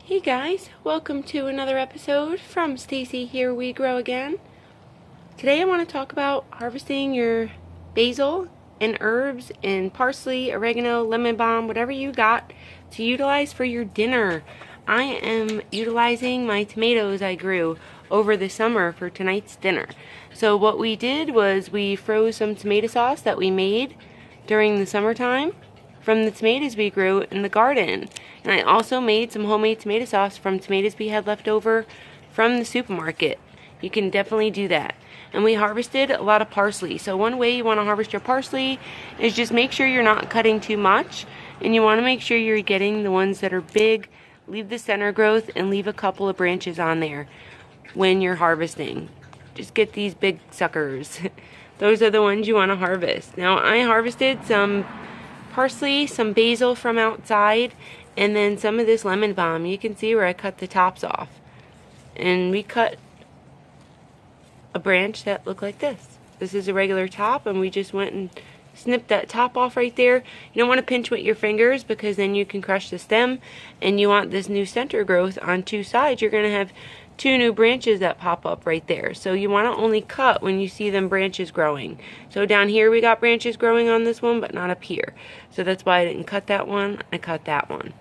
Hey guys, welcome to another episode from Stacy Here We Grow Again. Today I want to talk about harvesting your basil and herbs and parsley, oregano, lemon balm, whatever you got to utilize for your dinner. I am utilizing my tomatoes I grew over the summer for tonight's dinner. So what we did was we froze some tomato sauce that we made during the summertime from the tomatoes we grew in the garden. And I also made some homemade tomato sauce from tomatoes we had left over from the supermarket. You can definitely do that. And we harvested a lot of parsley. So one way you want to harvest your parsley is just make sure you're not cutting too much. And you want to make sure you're getting the ones that are big. Leave the center growth and leave a couple of branches on there when you're harvesting. Just get these big suckers. Those are the ones you want to harvest. Now I harvested some parsley, some basil from outside, and then some of this lemon balm. You can see where I cut the tops off. And we cut a branch that looked like this. This is a regular top, and we just went and snipped that top off right there. You don't want to pinch with your fingers because then you can crush the stem, and you want this new center growth on two sides. You're going to have two new branches that pop up right there. So you want to only cut when you see them branches growing. So down here we got branches growing on this one, but not up here. So that's why I didn't cut that one. I cut that one.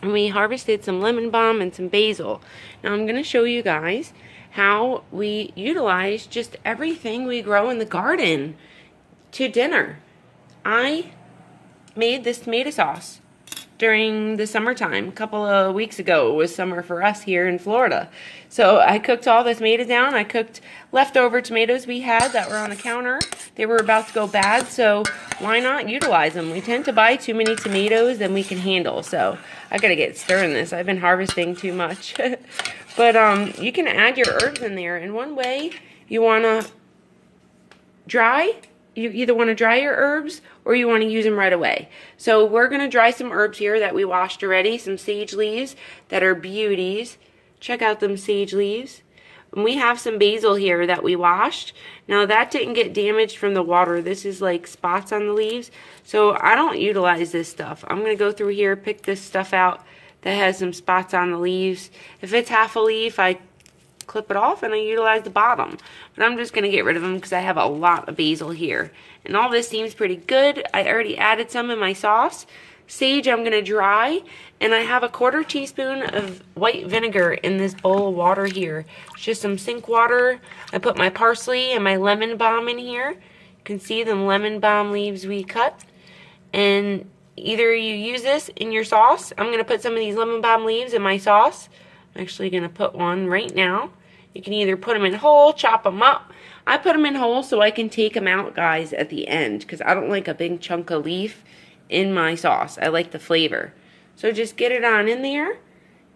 And we harvested some lemon balm and some basil. Now I'm going to show you guys how we utilize just everything we grow in the garden to dinner. I made this tomato sauce during the summertime. A couple of weeks ago it was summer for us here in Florida. So I cooked all the tomatoes down. I cooked leftover tomatoes we had that were on the counter. They were about to go bad, so why not utilize them? We tend to buy too many tomatoes than we can handle, so I gotta get stirring this. I've been harvesting too much. But you can add your herbs in there, and one way you wanna dry, you either want to dry your herbs or you want to use them right away. So we're going to dry some herbs here that we washed already. Some sage leaves that are beauties. Check out them sage leaves. And we have some basil here that we washed. Now that didn't get damaged from the water. This is like spots on the leaves. So I don't utilize this stuff. I'm going to go through here, pick this stuff out that has some spots on the leaves. If it's half a leaf, I clip it off and I utilize the bottom, but I'm just going to get rid of them because I have a lot of basil here, and all this seems pretty good. I already added some in my sauce. Sage I'm going to dry, and I have a 1/4 teaspoon of white vinegar in this bowl of water here. It's just some sink water. I put my parsley and my lemon balm in here. You can see them lemon balm leaves we cut, and either you use this in your sauce. I'm going to put some of these lemon balm leaves in my sauce. I'm actually going to put one right now. You can either put them in whole, chop them up. I put them in whole so I can take them out, guys, at the end, because I don't like a big chunk of leaf in my sauce. I like the flavor. So just get it on in there.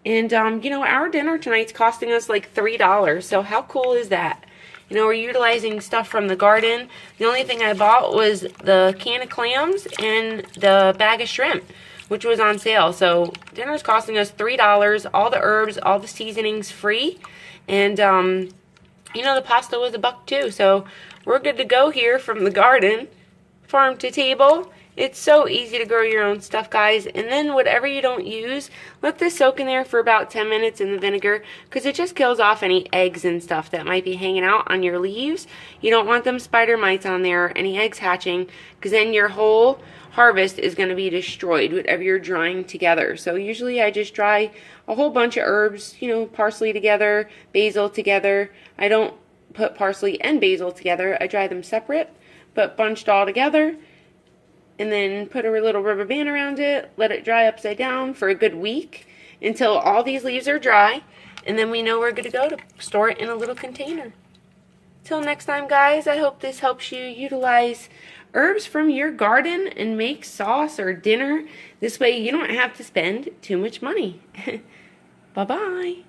And, you know, our dinner tonight's costing us like $3. So how cool is that? You know, we're utilizing stuff from the garden. The only thing I bought was the can of clams and the bag of shrimp, which was on sale. So dinner's costing us $3. All the herbs, all the seasonings free. And, you know, the pasta was $1 too. So we're good to go here from the garden, farm to table. It's so easy to grow your own stuff, guys. And then whatever you don't use, let this soak in there for about 10 minutes in the vinegar, because it just kills off any eggs and stuff that might be hanging out on your leaves. You don't want them spider mites on there or any eggs hatching, because then your whole harvest is going to be destroyed, whatever you're drying together. So usually I just dry a whole bunch of herbs, you know, parsley together, basil together. I don't put parsley and basil together. I dry them separate, but bunched all together, and then put a little rubber band around it, let it dry upside down for a good week until all these leaves are dry, and then we know we're good to go to store it in a little container. Till next time, guys, I hope this helps you utilize herbs from your garden and make sauce or dinner. This way you don't have to spend too much money. Bye-bye.